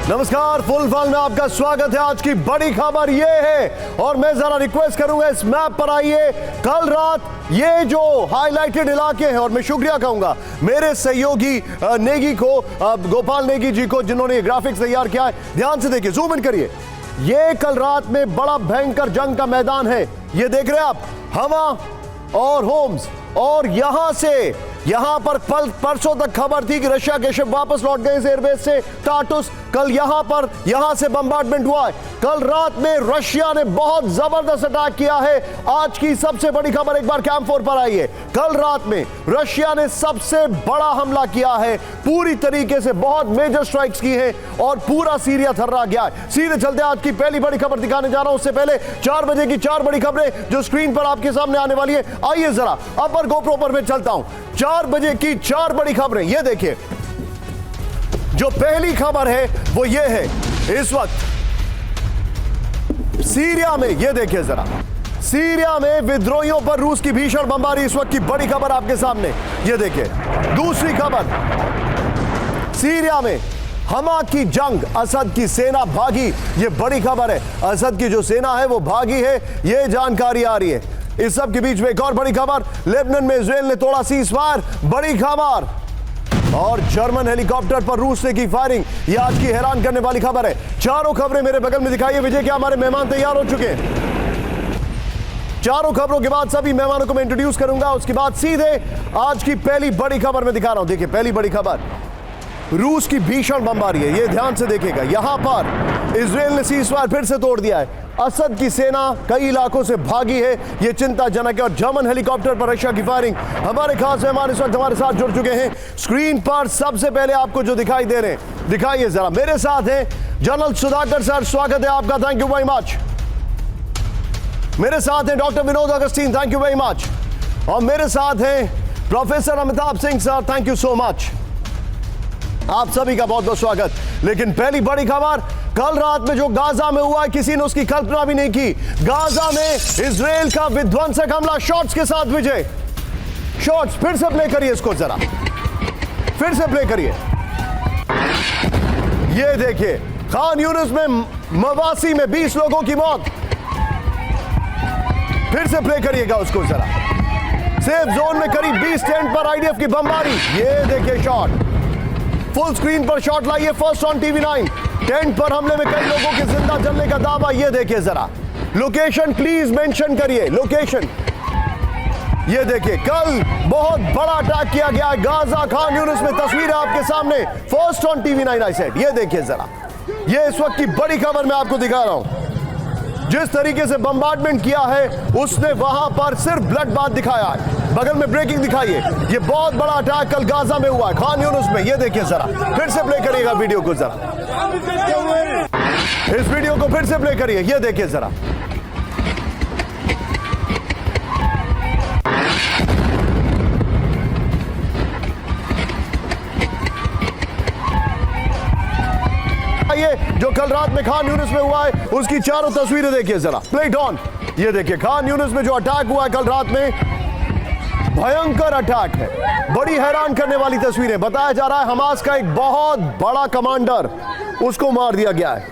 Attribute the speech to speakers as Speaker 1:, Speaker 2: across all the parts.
Speaker 1: नमस्कार, फुल फल में आपका स्वागत है। आज की बड़ी खबर ये है और मैं जरा रिक्वेस्ट करूंगा इस मैप पर आइए। कल रात ये जो हाईलाइटेड इलाके हैं, और मैं शुक्रिया कहूंगा मेरे सहयोगी नेगी को, गोपाल नेगी जी को, जिन्होंने ग्राफिक्स तैयार किया है। ध्यान से देखिए, जूम इन करिए। ये कल रात में बड़ा भयंकर जंग का मैदान है। ये देख रहे हैं आप, हवा और होम्स। और यहां पर परसों तक खबर थी कि रशिया के शिप वापस लौट गए इस एयरबेस से टार्टुस। कल यहां से बम्बार्डमेंट हुआ है। कल रात में रशिया ने बहुत जबरदस्त अटैक किया है। आज की सबसे बड़ी खबर, एक बार कैंप 4 पर आइए। कल रात में रशिया ने सबसे बड़ा हमला किया है, पूरी तरीके से बहुत मेजर स्ट्राइक्स की है और पूरा सीरिया थर्रा गया है। सीधे चलते आज की पहली बड़ी खबर दिखाने जा रहा हूं। उससे पहले 4 बजे की 4 बड़ी खबरें जो स्क्रीन पर आपके सामने आने वाली है। आइए जरा अपर गोप्रो पर मैं चलता हूं। 4 बजे की 4 बड़ी खबरें, ये देखिए। जो पहली खबर है वो ये है, इस वक्त सीरिया में, ये देखिए जरा, सीरिया में विद्रोहियों पर रूस की भीषण बमबारी। इस वक्त की बड़ी खबर आपके सामने, ये देखिए। दूसरी खबर, सीरिया में हमा की जंग, असद की सेना भागी। ये बड़ी खबर है, असद की जो सेना है वो भागी है, ये जानकारी आ रही है। इस सब के बीच में एक और बड़ी खबर, लेबनान में इजराइल ने तोड़ा सीजफायर। बड़ी खबर, और जर्मन हेलीकॉप्टर पर रूस ने की फायरिंग। यह आज की हैरान करने वाली खबर है। चारों खबरें मेरे बगल में दिखाइए। विजय, क्या हमारे मेहमान तैयार हो चुके हैं? चारों खबरों के बाद सभी मेहमानों को मैं इंट्रोड्यूस करूंगा। उसके बाद सीधे आज की पहली बड़ी खबर में दिखा रहा हूं। देखिए, पहली बड़ी खबर, रूस की भीषण बमबारी है। ये ध्यान से देखिएगा। यहां पर इजराइल ने सीजफायर फिर से तोड़ दिया है। असद की सेना कई इलाकों से भागी है, यह चिंताजनक है। और जर्मन हेलीकॉप्टर पर रशिया की फायरिंग। हमारे खास मेहमान इस वक्त हमारे साथ जुड़ चुके हैं। स्क्रीन पर सबसे पहले आपको जो दिखाई दे रहे हैं, दिखाइए जरा। मेरे साथ हैं जनरल सुधाकर सर, स्वागत है आपका, थैंक यू वेरी मच। मेरे साथ हैं doctor Vinod Augustine, thank you very much. और मेरे साथ हैं professor Amitabh Singh sir, thank you so much. आप सभी का बहुत बहुत स्वागत। लेकिन पहली बड़ी खबर, कल रात में जो गाजा में हुआ है, किसी ने उसकी कल्पना भी नहीं की। गाजा में इजराइल का विध्वंसक हमला शॉट्स के साथ। विजय, शॉट्स फिर से प्ले करिए, इसको जरा फिर से प्ले करिए। ये देखिए, खान यूनिस में मवासी में 20 लोगों की मौत। फिर से प्ले करिएगा उसको जरा। सेफ जोन में करीब 20 टेंट पर आईडीएफ की बमबारी। ये देखिए शॉट, फुल स्क्रीन पर शॉट लाइए। First on TV 9। टेंट पर हमले में कई लोगों के जिंदा जलने का दावा। ये देखिए जरा, लोकेशन प्लीज मेंशन करिए, लोकेशन। ये देखिए, कल बहुत बड़ा अटैक किया गया है गाजा, खान यूनिस में। तस्वीर आपके सामने, first on TV 9 I said. ये देखिए जरा, ये इस वक्त की बड़ी खबर मैं आपको दिखा रहा हूं। जिस तरीके से बम्बार्डमेंट किया है, उसने वहां पर सिर्फ ब्लड बाथ दिखाया है। बगल में ब्रेकिंग दिखाइए। ये बहुत बड़ा अटैक कल गाजा में हुआ है, खान यूनिस में। ये देखिए जरा, फिर से प्ले करिएगा वीडियो को जरा। इस वीडियो को फिर से प्ले करिए। ये देखिए जरा, जो कल रात में खान यूनिस में हुआ है, उसकी चारों तस्वीरें देखिए जरा, प्ले ऑन। ये देखिए, खान यूनिस में जो अटैक हुआ है कल रात में, भयंकर अटैक है। बड़ी हैरान करने वाली तस्वीरें। बताया जा रहा है हमास का एक बहुत बड़ा कमांडर, उसको मार दिया गया है।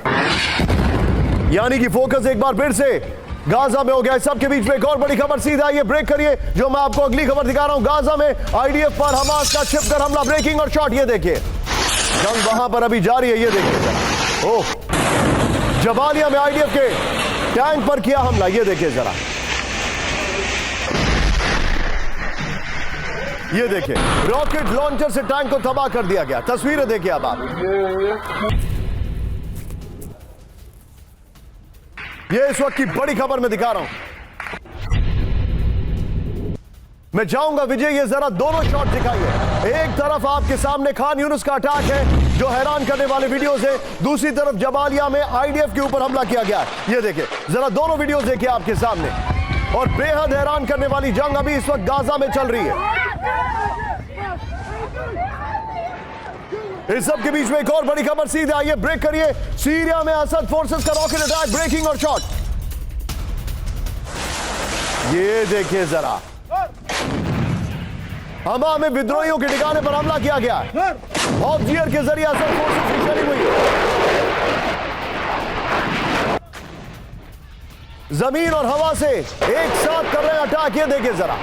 Speaker 1: यानी कि फोकस एक बार फिर से गाजा में हो गया। सबके बीच में एक और बड़ी खबर, सीधा ये ब्रेक करिए, जो मैं आपको अगली खबर दिखा रहा हूं। गाजा में आईडीएफ पर हमास का छिपकर हमला, ब्रेकिंग और शॉट। ये देखिए, जंग वहां पर अभी जारी है। ये देखिए, ओह, जबालिया में आईडीएफ के टैंक पर किया हमला। ये देखिए जरा, ये देखिए, रॉकेट लॉन्चर से टैंक को तबाह कर दिया गया। तस्वीरें देखिए अब आप। ये इस वक्त की बड़ी खबर मैं दिखा रहा हूं। मैं चाहूंगा विजय, ये जरा दोनों शॉट दिखाइए। एक तरफ आपके सामने खान यूनिस का अटैक है, जो हैरान करने वाले वीडियोस है। दूसरी तरफ जबालिया में आईडीएफ के ऊपर हमला किया गया है। ये देखिए जरा, दोनों वीडियोस देखिए आपके सामने। और बेहद हैरान करने वाली जंग अभी इस वक्त गाजा में चल रही है। इस सब के बीच में एक और बड़ी खबर, सीधे आइए ब्रेक करिए। सीरिया में असद फोर्सेस का रॉकेट अटैक, ब्रेकिंग और शॉट। ये देखिए जरा, हमा में विद्रोहियों के ठिकाने पर हमला किया गया है। ऑब्जियर के जरिए असद फोर्सेस की शरीक हुई है। जमीन और हवा से एक साथ कर रहे हैं अटैक। ये देखिए जरा,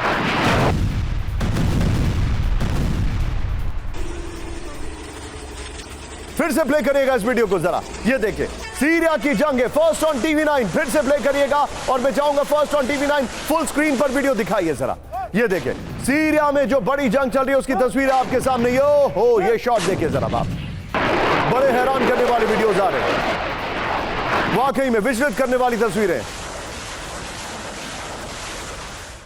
Speaker 1: फिर से प्ले करिएगा इस वीडियो को जरा। ये देखिए सीरिया की जंग है, फर्स्ट ऑन टीवी 9। फिर से प्ले करिएगा और मैं चाहूंगा first on TV 9 full screen पर वीडियो दिखाइए जरा। ये देखिए सीरिया में जो बड़ी जंग चल रही है उसकी तस्वीर आपके सामने। यो हो, ये शॉट देखिए जरा आप, बड़े हैरान करने वाली वीडियोस आ रहे हैं, वाकई में विचलित करने वाली तस्वीरें।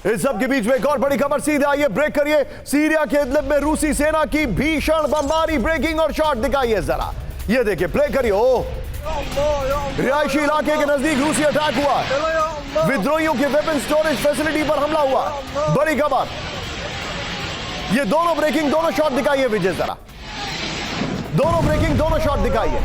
Speaker 1: इस सब के बीच में एक और बड़ी खबर सीधे आई है, ब्रेक करिए। सीरिया के इदलिब में रूसी सेना की भीषण बमबारी, ब्रेकिंग और शॉट दिखाइए जरा। ये देखिए प्ले करिए। ओ, रिहायशी इलाके के नजदीक रूसी अटैक हुआ, विद्रोहियों के वेपन स्टोरेज फैसिलिटी पर हमला हुआ, बड़ी खबर। ये दोनों ब्रेकिंग, दोनों शॉट दिखाइए विजय जरा, दोनों ब्रेकिंग, दोनों शॉट दिखाइए।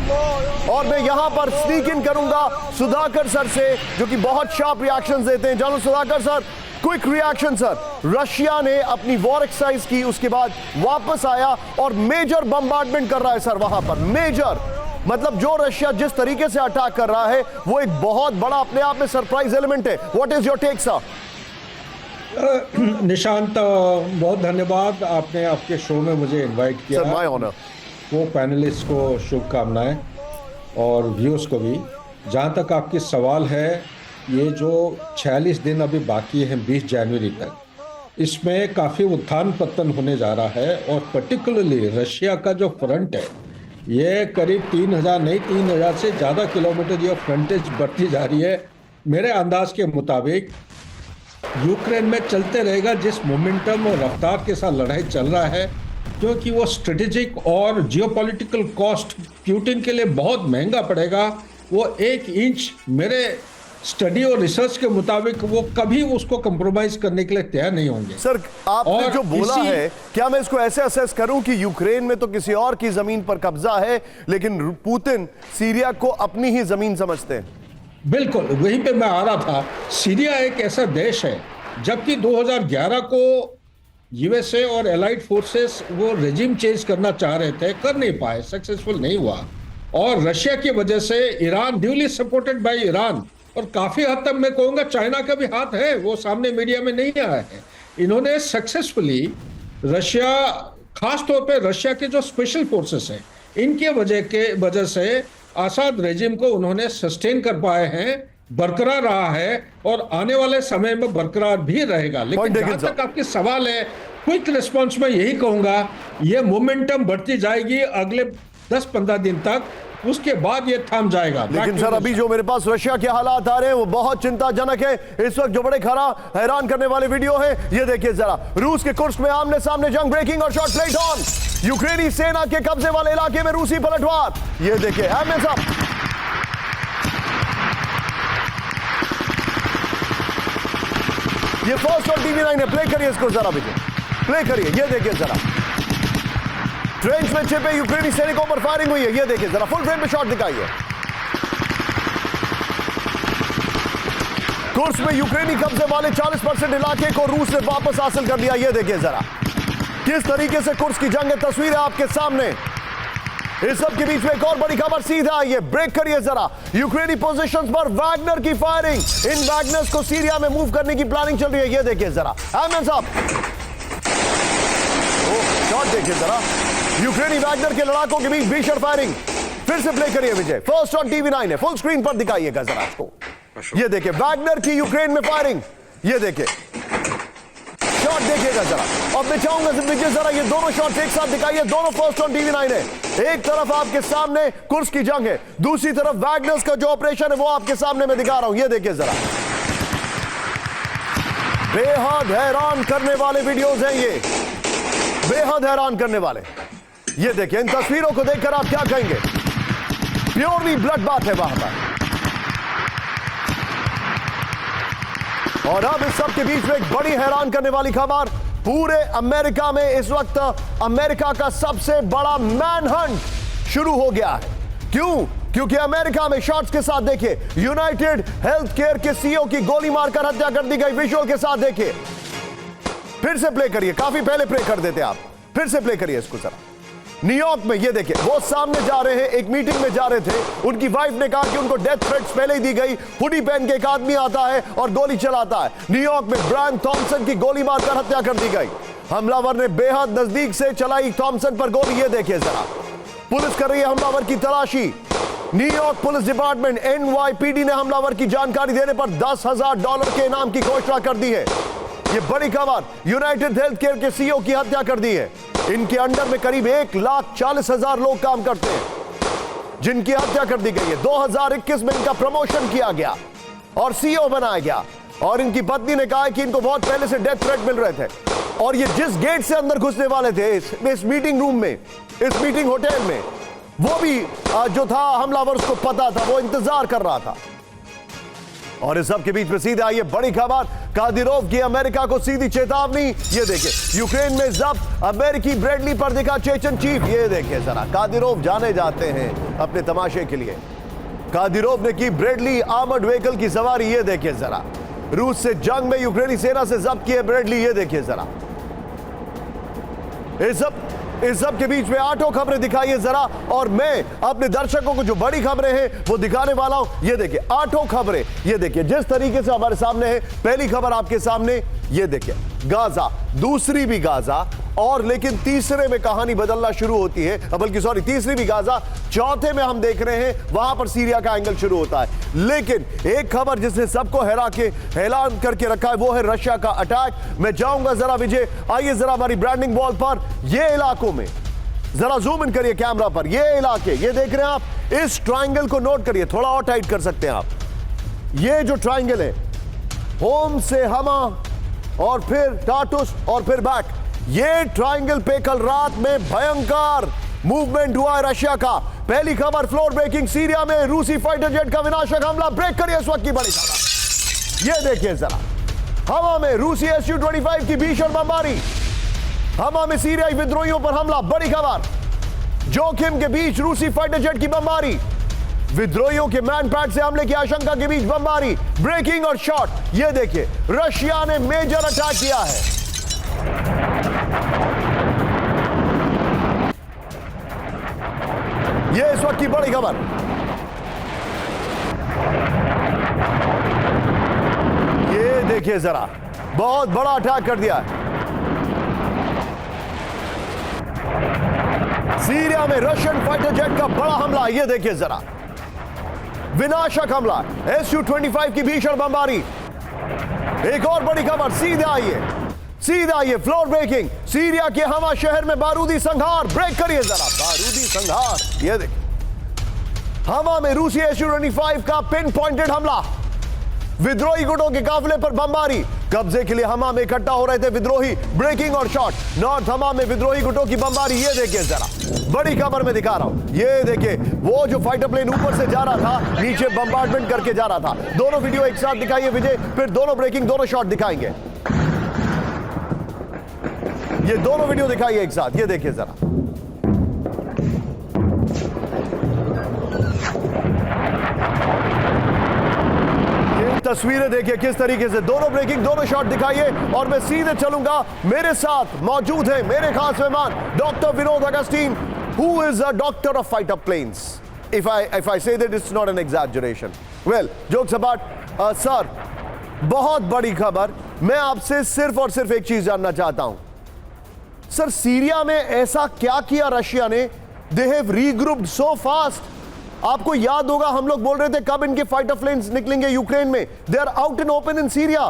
Speaker 1: और मैं यहां पर स्नीक इन करूंगा सुधाकर सर से, जो कि बहुत शार्प रिएक्शंस देते हैं। जानो Sudhakar sir, quick reaction sir. Russia ने अपनी वॉर एक्सरसाइज की, उसके बाद वापस आया और मेजर बम्बार्डमेंट कर रहा है सर वहां पर। मेजर मतलब जो रशिया जिस तरीके से अटैक कर रहा है वो एक बहुत बड़ा अपने आप में सरप्राइज एलिमेंट है। What is your take sir?
Speaker 2: Nishant, बहुत धन्यवाद, आपने आपके शो में मुझे इनवाइट किया।
Speaker 1: Sir my honour.
Speaker 2: वो पैनलिस्ट को शुभकामनाएं और व्यूअर्स को भी। जहाँ तक आपकी सवाल है, ये जो 46 दिन अभी बाकी हैं 20 जनवरी तक, इसमें काफ़ी उत्थान पतन होने जा रहा है। और पर्टिकुलरली रशिया का जो फ्रंट है, ये करीब 3000 नहीं 3000 से ज़्यादा किलोमीटर ये फ्रंटेज बढ़ती जा रही है। मेरे अंदाज के मुताबिक यूक्रेन में चलते रहेगा जिस मोमेंटम और रफ्तार के साथ लड़ाई चल रहा है, क्योंकि वो स्ट्रेटेजिक और जियोपॉलिटिकल कॉस्ट प्यूटिन के लिए बहुत महंगा पड़ेगा। वो 1 इंच मेरे स्टडी और रिसर्च के मुताबिक वो कभी उसको कंप्रोमाइज करने के लिए तैयार नहीं होंगे।
Speaker 1: सर आपने जो बोला है, क्या मैं इसको ऐसे असेस करूं कि यूक्रेन में तो किसी और की जमीन पर कब्जा है, लेकिन पुतिन सीरिया को अपनी ही जमीन समझते हैं?
Speaker 2: बिल्कुल, वहीं पे मैं आ रहा था। सीरिया एक ऐसा देश है, जबकि 2011 को यूएसए और एलाइड फोर्सेस वो रेजिम चेंज करना चाह रहे थे, कर नहीं पाए, सक्सेसफुल नहीं हुआ। और रशिया की वजह से Iran, duly supported by Iran, और काफी हद तक मैं कहूंगा चाइना का भी हाथ है, वो सामने मीडिया में नहीं आया है। इन्होंने सक्सेसफुली रशिया, खास तौर पे रशिया के जो स्पेशल फोर्सेस हैं, इनके वजह से आसाद रेजिम को उन्होंने सस्टेन कर पाए हैं, बरकरार रहा है और आने वाले समय में बरकरार भी रहेगा। लेकिन जहां तक आपके सवाल है, क्विक रिस्पॉन्स में यही कहूंगा, ये मोमेंटम बढ़ती जाएगी अगले 10-15 दिन तक, उसके बाद ये थम जाएगा।
Speaker 1: लेकिन सर अभी जो मेरे पास रशिया के हालात आ रहे हैं वो बहुत चिंताजनक है। इस वक्त जो बड़े खरा हैरान करने वाले वीडियो है, ये देखिए जरा। रूस के कुर्स्क में आमने सामने जंग, ब्रेकिंग और शॉट प्लेट ऑन। यूक्रेनी सेना के कब्जे वाले इलाके में रूसी पलटवार। ये देखिए हैंड्स अप। ये फर्स्ट और टीवी 9 है, प्ले करिए इसको जरा विजय, प्ले करिए। ये देखिए जरा, ट्रेंच में छिपे यूक्रेनी सैनिकों पर फायरिंग हुई है। ये देखिए जरा, फुल फ्रेम पे शॉट दिखाइए। कुर्स्क में यूक्रेनी कब्जे वाले 40% इलाके को रूस ने वापस हासिल कर लिया। ये देखिए जरा किस तरीके से कुर्स्क की जंग है, तस्वीर है आपके सामने। इस सब के बीच में एक और बड़ी खबर सीधा आई है, ब्रेक करिए जरा। यूक्रेनी पोजीशंस पर वैगनर की फायरिंग, इन वैगनर्स को सीरिया में मूव करने की प्लानिंग चल रही है। ये देखिए जरा, हैंड्स अप। शॉट देखिए जरा, यूक्रेनी वैगनर के लड़ाकों के बीच भीषण फायरिंग। फिर से प्ले करिए विजय, फर्स्ट ऑन टीवी 9 है, फुल स्क्रीन पर दिखाइएगा जरा इसको। ये देखिए वैगनर की यूक्रेन में फायरिंग, ये देखिए शॉट देखिएगा जरा। और मैं चाहूंगा विजय जरा ये दोनों शॉट्स एक साथ दिखाइए, दोनों फर्स्ट ऑन टीवी 9 है। एक तरफ आपके सामने कुर्स्क की जंग है, दूसरी तरफ वैगनर्स का जो ऑपरेशन है वो आपके सामने मैं दिखा रहा हूं। ये देखिए जरा, बेहद हैरान करने वाले वीडियोस हैं ये, बेहद हैरान करने वाले। ये देखिए, इन तस्वीरों को देखकर आप क्या कहेंगे? प्योरली ब्लड बात है वहां पर। और अब इस सब के बीच में एक बड़ी हैरान करने वाली खबर, पूरे अमेरिका में इस वक्त अमेरिका का सबसे बड़ा मैनहंट शुरू हो गया है। क्यों? क्योंकि अमेरिका में शॉट्स के साथ देखिए, यूनाइटेड हेल्थ केयर के सीईओ की गोली मारकर हत्या कर दी गई, विजुअल के साथ देखिए। फिर से प्ले करिए, काफी पहले प्ले कर देते आप, फिर से प्ले करिए इसको जरा। न्यूयॉर्क में ये देखिए वो सामने जा रहे हैं, एक मीटिंग में जा रहे थे, उनकी वाइफ ने कहा कि उनको डेथ थ्रेट्स पहले ही दी गई। हुडी पहन के एक आदमी आता है और गोली चलाता है। न्यूयॉर्क में ब्रायन थॉमसन की गोली मारकर हत्या कर दी गई। हमलावर ने बेहद नजदीक से चलाई थॉमसन पर गोली। ये देखिए जरा, पुलिस कर रही है हमलावर की तलाशी। न्यूयॉर्क पुलिस डिपार्टमेंट NYPD ने हमलावर की जानकारी देने पर $10,000 के इनाम की घोषणा कर दी है। ये बड़ी खबर, यूनाइटेड हेल्थ केयर के CEO की हत्या कर दी है। इनके अंडर में करीब 1,40,000 लोग काम करते हैं जिनकी हत्या कर दी गई है। 2021 में इनका प्रमोशन किया गया और CEO बनाया गया। और इनकी पत्नी ने कहा कि इनको बहुत पहले से डेथ थ्रेट मिल रहे थे और ये जिस गेट से अंदर घुसने वाले थे इस मीटिंग रूम में, इस मीटिंग होटल में, वो भी जो था हमलावर उसको पता था, वो इंतजार कर रहा था। और इस सब के बीच में सीधे आई है बड़ी खबर, कादिरोव की अमेरिका को सीधी चेतावनी। ये देखिए, यूक्रेन में जब्त अमेरिकी ब्रेडली पर दिखा चेचन चीफ। ये देखिए जरा, कादिरोव जाने जाते हैं अपने तमाशे के लिए। कादिरोव ने की ब्रेडली आर्मर्ड व्हीकल की सवारी। ये देखिए जरा, रूस से जंग में यूक्रेनी सेना से जब्त किए ब्रेडली। ये देखिए जरा, इस सब के बीच में 8 खबरें दिखाइए जरा, और मैं अपने दर्शकों को जो बड़ी खबरें हैं वो दिखाने वाला हूं। ये देखिए 8 खबरें, ये देखिए जिस तरीके से हमारे सामने है। पहली खबर आपके सामने, ये देखिए गाजा, दूसरी भी गाजा, और लेकिन तीसरे में कहानी बदलना शुरू होती है, बल्कि सॉरी, तीसरी भी गाजा, चौथे में हम देख रहे हैं वहां पर सीरिया का एंगल शुरू होता है। लेकिन एक खबर जिसने सबको हैरान करके रखा है वो है रशिया का अटैक। मैं जाऊंगा जरा विजय, आइए जरा हमारी ब्रांडिंग वॉल पर, ये इलाकों में जरा जूम इन करिए कैमरा पर, ये इलाके, ये देख रहे हैं आप, इस ट्राइंगल को नोट करिए, थोड़ा और टाइट कर सकते हैं आप। ये जो ट्राइंगल है, होम से हमा और फिर टाटुस और फिर बैक, ये ट्राइंगल पे कल रात में भयंकर मूवमेंट हुआ है रशिया का। पहली खबर, फ्लोर ब्रेकिंग, सीरिया में रूसी फाइटर जेट का विनाशक हमला। ब्रेक करिए इस वक्त की बड़ी खबर, ये देखिए जरा, हवा में रूसी Su-25 की भीषण बमबारी, हवा में सीरियाई विद्रोहियों पर हमला। बड़ी खबर, जोखिम के बीच रूसी फाइटर जेट की बमबारी, विद्रोहियों के मैनपैड से हमले की आशंका के बीच बमबारी, ब्रेकिंग और शॉट। ये देखिए, रशिया ने मेजर अटैक किया है। ये इस वक्त की बड़ी खबर, ये देखिए जरा, बहुत बड़ा अटैक कर दिया है। सीरिया में रशियन फाइटर जेट का बड़ा हमला, ये देखिए जरा, विनाशक हमला, Su-25 की भीषण बमबारी। एक और बड़ी खबर, सीधे आइए, फ्लोर ब्रेकिंग, सीरिया के हमा शहर में बारूदी संहार। ब्रेक करिए जरा, बारूदी संहार, ये देखिए, हवा में रूसी Su-25 का पिन पॉइंटेड हमला, विद्रोही गुटों के काफिले पर बमबारी। कब्जे के लिए हमा में इकट्ठा हो रहे थे विद्रोही, ब्रेकिंग और शॉट, नॉर्थ हमा में विद्रोही गुटों की बमबारी। ये देखिए जरा, बड़ी खबर में दिखा रहा हूं, ये देखिए, वो जो फाइटर प्लेन ऊपर से जा रहा था, नीचे बम्बार्डमेंट करके जा रहा था। दोनों वीडियो एक साथ दिखाइए विजय, फिर दोनों ब्रेकिंग, दोनों शॉट दिखाएंगे। ये दोनों वीडियो दिखाइए एक साथ, ये देखिए जरा, तस्वीरें देखिए किस तरीके से, दोनों ब्रेकिंग, दोनों शॉट दिखाइए। और मैं सीधे चलूंगा, मेरे साथ मौजूद है मेरे खास मेहमान doctor Vinod Augustine, who is a doctor of fighter planes. If I say that, it's not an exaggeration. Well, jokes apart, sir, बहुत बड़ी खबर। मैं आपसे सिर्फ और सिर्फ एक चीज जानना चाहता हूं, सर, सीरिया में ऐसा क्या किया रशिया ने, दे हैव रीग्रुप्ड सो फास्ट। आपको याद होगा हम लोग बोल रहे थे कब इनके फाइटर प्लेन्स निकलेंगे यूक्रेन में, they are out in open in Syria.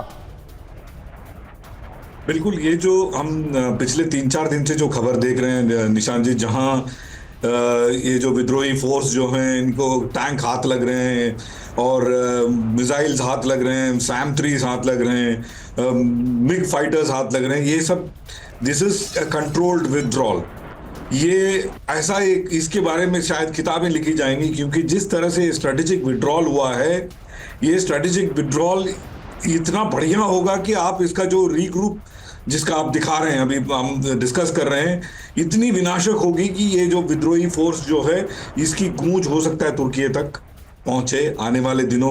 Speaker 3: बिल्कुल, ये जो हम पिछले 3-4 दिन से जो खबर देख रहे हैं निशान जी, जहां ये जो विद्रोही फोर्स जो हैं, इनको टैंक हाथ लग रहे हैं और मिसाइल्स हाथ लग रहे हैं, SAM-3 हाथ लग रहे हैं, मिग फाइटर्स हाथ लग रहे हैं, ये सब, this is a controlled withdrawal. ये ऐसा एक, इसके बारे में शायद किताबें लिखी जाएंगी, क्योंकि जिस तरह से स्ट्रेटेजिक विड्रॉल हुआ है, ये स्ट्रेटेजिक विड्रॉल इतना बढ़िया होगा कि आप इसका जो रीग्रुप जिसका आप दिखा रहे हैं, अभी हम डिस्कस कर रहे हैं, इतनी विनाशक होगी कि ये जो विद्रोही फोर्स जो है, इसकी गूंज हो सकता है तुर्की तक। पहुंचे आने वाले दिनों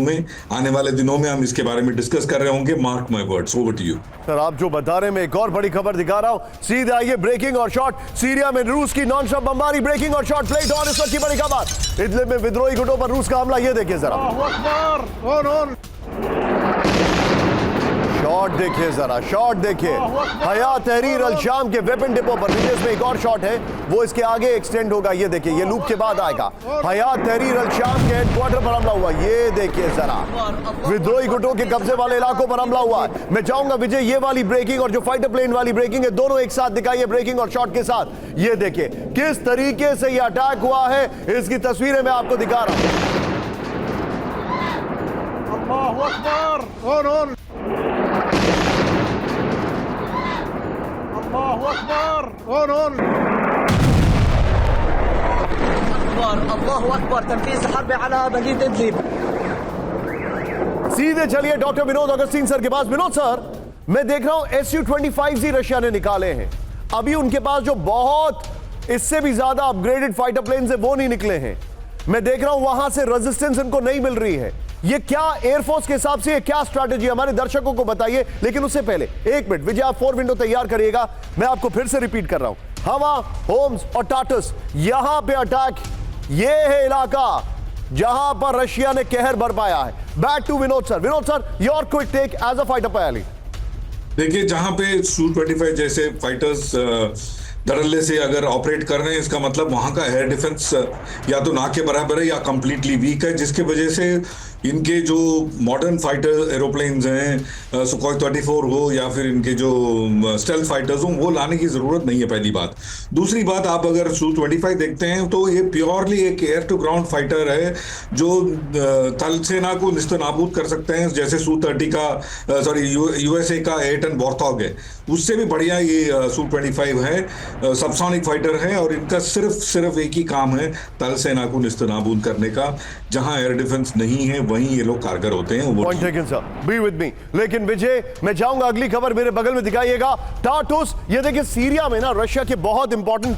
Speaker 3: में हम इसके बारे में डिस्कस कर रहे होंगे। Mark my words, over to you.
Speaker 1: Sir आप जो बता रहे हैं मैं एक और बड़ी खबर दिखा रहा हूं, सीधे आइए ब्रेकिंग और शॉट। सीरिया में रूस की नॉन स्टॉप बमबारी, ब्रेकिंग और शॉट प्लेट और इस वक्त की बड़ी खबर, इदलिब में विद्रोही गुटों पर रूस का हमला। ये देखिए जरा शॉट देखिए, जरा शॉट देखिए। हया तहरीर अल शाम के वेपन डिपो पर विदेश में एक और शॉट है, वो इसके आगे एक्सटेंड होगा। ये देखिए, ये लूप के बाद आएगा। हया तहरीर अल शाम के हेडक्वार्टर पर हमला हुआ। ये देखिए जरा, विद्रोही गुटों के कब्जे वाले इलाकों पर हमला हुआ है। मैं चाहूंगा विजय ये वाली ब्रेकिंग और जो फाइटर प्लेन वाली ब्रेकिंग है, दोनों एक साथ दिखाइए, ब्रेकिंग और शॉट के साथ। ये देखिए किस तरीके से ये अटैक हुआ है, इसकी तस्वीरें मैं आपको दिखा रहा हूं।
Speaker 4: अल्लाहु अकबर तनफीज़ हर्ब अला बलीद इदलिब।
Speaker 1: सीधे चलिए डॉक्टर विनोद अगस्तीन सर के पास। विनोद सर, मैं देख रहा हूं Su-25 ही रशिया ने निकाले हैं। अभी उनके पास जो बहुत इससे भी ज्यादा अपग्रेडेड फाइटर प्लेन्स है वो नहीं निकले हैं। मैं देख रहा हूं वहां से रेजिस्टेंस इनको नहीं मिल रही है। ये क्या एयरफोर्स के हिसाब से क्या स्ट्रैटेजी हमारे दर्शकों को बताइए। लेकिन उससे पहले एक मिनट विजय, आप 4 विंडो तैयार करिएगा। मैं आपको फिर से रिपीट कर रहा हूं, हवा, होम्स और टाटस, यहां पे अटैक। ये है इलाका जहां पर रशिया ने कहर बरपाया है। Back to Vinod sir. Vinod sir, your quick take as a fighter pilot.
Speaker 3: देखिए, जहां पे Su-25 जैसे फाइटर्स धड़ल्ले से अगर ऑपरेट कर रहे हैं, इसका मतलब वहां का एयर डिफेंस या तो ना के बराबर है या कंप्लीटली वीक है, जिसके वजह से इनके जो मॉडर्न फाइटर एरोप्लेन्स हैं, सुखोई 34 हो या फिर इनके जो स्टेल्थ फाइटर्स हों, वो लाने की ज़रूरत नहीं है, पहली बात। दूसरी बात, आप अगर Su-25 देखते हैं तो ये प्योरली एक एयर टू ग्राउंड फाइटर है जो थल सेना को निस्तनाबूद कर सकते हैं, जैसे Su-30 का USA का 8 वॉर्थॉग है, उससे भी बढ़िया ये Su-25 है। सबसोनिक फाइटर है और इनका सिर्फ एक ही काम है, थल सेना को निस्तनाबूद करने का। जहां एयर डिफेंस नहीं है वहीं ये लोग कारगर होते हैं।
Speaker 1: Point taken sir, be with me. लेकिन विजय, मैं चाहूंगा अगली खबर मेरे बगल में दिखाइएगा। टार्टुस, ये देखिए सीरिया में ना रशिया के बहुत इंपॉर्टेंट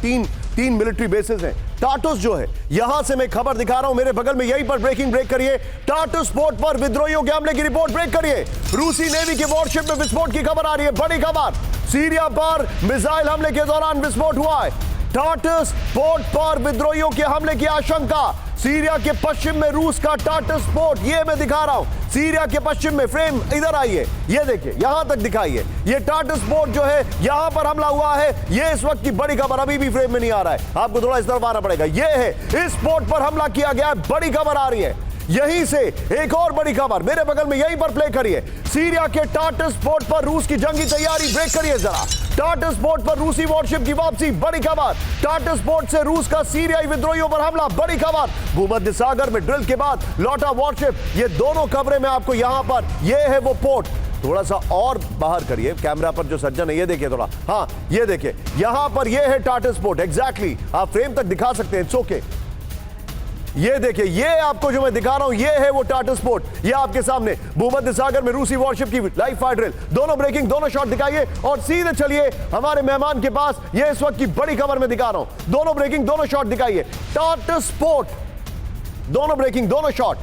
Speaker 1: तीन मिलिट्री बेसेस हैं। टार्टुस जो है, यहां से मैं खबर दिखा रहा हूं मेरे बगल में, यहीं पर ब्रेकिंग ब्रेक करिए। टार्टुस पोर्ट पर विद्रोहियों के हमले की रिपोर्ट ब्रेक करिए। रूसी नेवी के वॉरशिप में विस्फोट की खबर आ रही है। बड़ी खबर, सीरिया पर मिसाइल हमले के दौरान विस्फोट हुआ है। टार्टस पोर्ट पर विद्रोहियों के हमले की आशंका। सीरिया के पश्चिम में रूस का टार्टस पोर्ट, ये मैं दिखा रहा हूं सीरिया के पश्चिम में। फ्रेम इधर आइए, ये देखिए, यहां तक दिखाइए। ये टार्टस पोर्ट जो है, यहां पर हमला हुआ है। ये इस वक्त की बड़ी खबर, अभी भी फ्रेम में नहीं आ रहा है, आपको थोड़ा इस तरफ आना पड़ेगा। ये है, इस पोर्ट पर हमला किया गया है, बड़ी खबर आ रही है। यहीं से एक और बड़ी खबर मेरे बगल में, यहीं पर प्ले करिए। सीरिया के टार्टस पोर्ट पर रूस की जंगी तैयारी, ब्रेक करिए जरा। टार्टस पोर्ट पर रूसी वॉरशिप की वापसी, बड़ी खबर। टार्टस पोर्ट से रूस का सीरियाई विद्रोहियों पर हमला, बड़ी खबर। भूमध्य सागर में ड्रिल के बाद लौटा वॉरशिप, ये दोनों खबरें मैं आपको यहां पर, ये है वो पोर्ट। थोड़ा सा और बाहर करिए, कैमरा पर जो सज्जन है ये देखिए थोड़ा, हाँ ये देखिए, यहां पर ये है टार्टस पोर्ट एग्जैक्टली। आप फ्रेम तक दिखा सकते हैं, इट्स ओके। ये देखिए, ये आपको जो मैं दिखा रहा हूं, ये है वो टार्टस पोर्ट, ये आपके सामने। भूमध्य सागर में रूसी वॉरशिप की लाइव फायर ड्रिल, दोनों ब्रेकिंग, दोनों शॉट दिखाइए और सीधे चलिए हमारे मेहमान के पास। ये इस वक्त की बड़ी खबर मैं दिखा रहा हूं, दोनों ब्रेकिंग, दोनों शॉट दिखाइए। टार्टस पोर्ट, दोनों ब्रेकिंग, दोनों शॉट।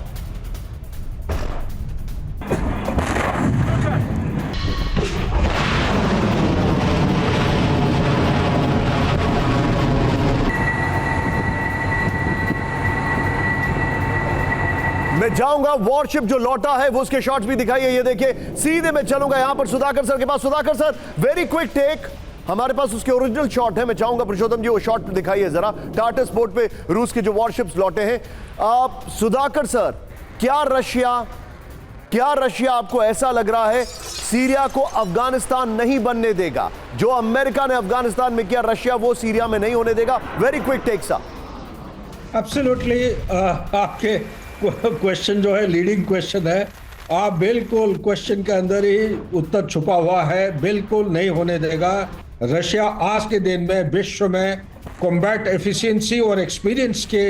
Speaker 1: मैं जाऊंगा, वॉरशिप जो लौटा है वो उसके शॉट्स भी दिखाइए। ये देखिए, सीधे मैं चलूंगा यहां पर सुधाकर सर के पास। Sudhakar sir, very quick take, हमारे पास उसके ओरिजिनल शॉट है। मैं चाहूंगा पुरुषोत्तम जी वो शॉट दिखाइए जरा, टार्टस पोर्ट पे रूस के जो वॉरशिप्स लौटे हैं। आप सुधाकर सर, क्या रशिया आपको ऐसा लग रहा है सीरिया को अफगानिस्तान नहीं बनने देगा? जो अमेरिका ने अफगानिस्तान में किया, रशिया वो सीरिया में नहीं होने देगा? Very quick take sir.
Speaker 2: Absolutely, आपके क्वेश्चन जो है लीडिंग क्वेश्चन है। आप बिल्कुल क्वेश्चन के अंदर ही उत्तर छुपा हुआ है, बिल्कुल नहीं होने देगा। रशिया आज के दिन में विश्व में कॉम्बैट एफिशिएंसी और एक्सपीरियंस के